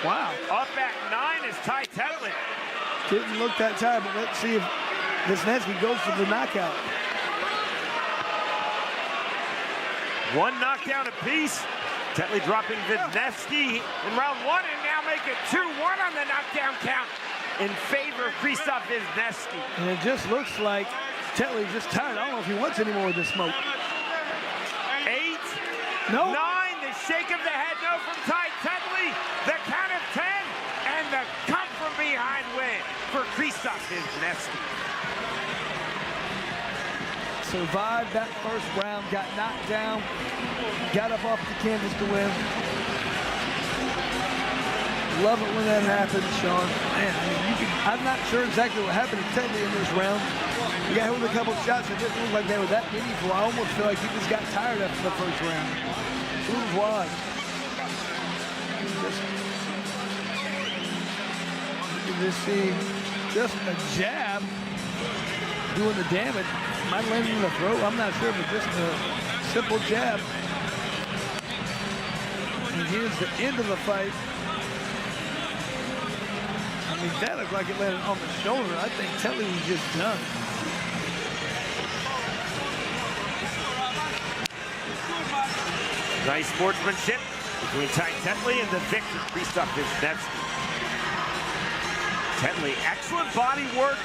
Wow. Up at 9 is Ty Tetley. Didn't look that tired, but let's see if Wisniewski goes for the knockout. 1 knockdown apiece. Tetley dropping Wisniewski in round 1 and now make it 2-1 on the knockdown count. in favor of Krzysztof Wisniewski. And it just looks like Tetley's just tired. I don't know if he wants any more of this smoke. 8, No. 9, the shake of the head no from Ty Tetley, the count of 10, and the come from behind win for Krzysztof Wisniewski. Survived that first round, got knocked down, got up off the canvas to win. Love it when that happens, Sean. Man, I mean, I'm not sure exactly what happened to Tetley in this round. He got hit with a couple of shots that didn't look like they were that meaningful. I almost feel like he just got tired after the first round. Who was? You can just see just a jab doing the damage. Might land in the throat. I'm not sure, but just a simple jab. And here's the end of the fight. I mean, that looked like it landed on the shoulder. I think Tetley was just done. Nice sportsmanship between Ty Tetley and the victor, Krzysztof Wisniewski. Tetley, excellent body work.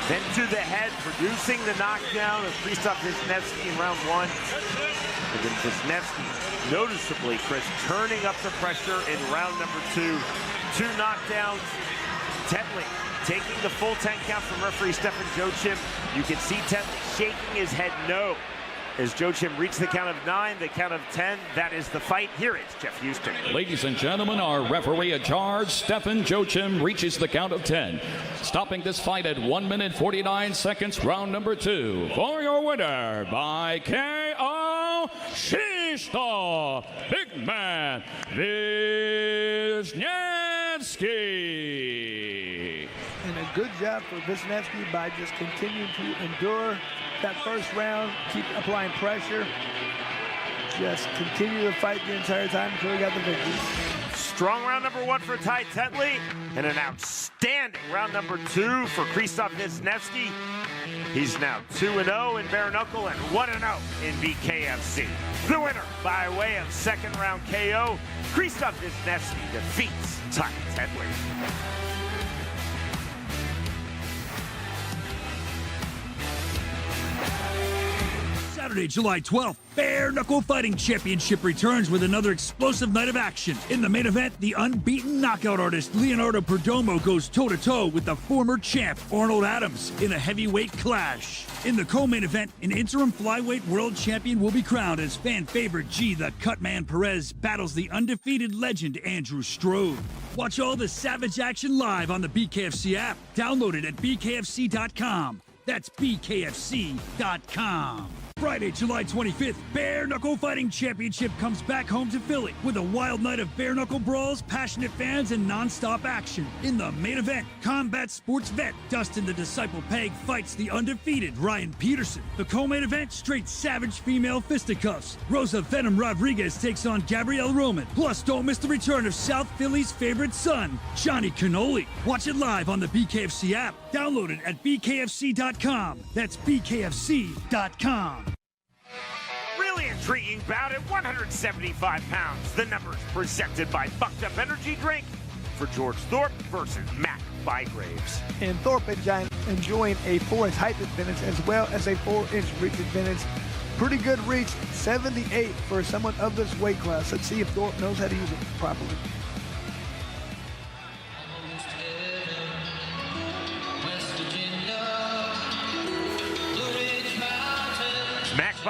Then to the head, producing the knockdown of Krzysztof Wisniewski in round 1. And then Wisniewski, noticeably, Chris, turning up the pressure in round number 2. 2 knockdowns. Tetley taking the full 10 count from referee Stefan Joachim. You can see Tetley shaking his head no. As Joachim reached the count of 9, the count of 10, that is the fight. Here is Jeff Houston. Ladies and gentlemen, our referee at charge, Stefan Joachim, reaches the count of 10. Stopping this fight at 1 minute 49 seconds, round number 2. For your winner by KO, Krzysztof Big Man Wisniewski. And a good job for Wisniewski by just continuing to endure that first round, keep applying pressure, just continue to fight the entire time until he got the victory. Strong round number 1 for Ty Tetley, and an outstanding round number 2 for Krzysztof Wisniewski. He's now 2-0 in bare knuckle and 1-0 in BKFC. The winner by way of second round KO, Krzysztof Wisniewski defeats Ty Tetley. Saturday, July 12th, Bare Knuckle Fighting Championship returns with another explosive night of action. In the main event, the unbeaten knockout artist Leonardo Perdomo goes toe-to-toe with the former champ Arnold Adams in a heavyweight clash. In the co-main event, an interim flyweight world champion will be crowned as fan favorite G the Cutman Perez battles the undefeated legend Andrew Strode. Watch all the savage action live on the BKFC app. Download it at bkfc.com. That's bkfc.com. Friday, July 25th, Bare Knuckle Fighting Championship comes back home to Philly with a wild night of bare knuckle brawls, passionate fans, and non-stop action. In the main event, combat sports vet Dustin the Disciple Peg fights the undefeated Ryan Peterson. The co-main event, straight savage female fisticuffs. Rosa Venom Rodriguez takes on Gabrielle Roman. Plus, don't miss the return of South Philly's favorite son, Johnny Cannoli. Watch it live on the BKFC app. Download it at bkfc.com. That's bkfc.com. Really intriguing bout at 175 pounds. The numbers presented by Bucked Up Energy Drink for George Thorpe versus Matt Bygraves. And Thorpe enjoying a 4-inch height advantage as well as a 4-inch reach advantage. Pretty good reach, 78 for someone of this weight class. Let's see if Thorpe knows how to use it properly. Max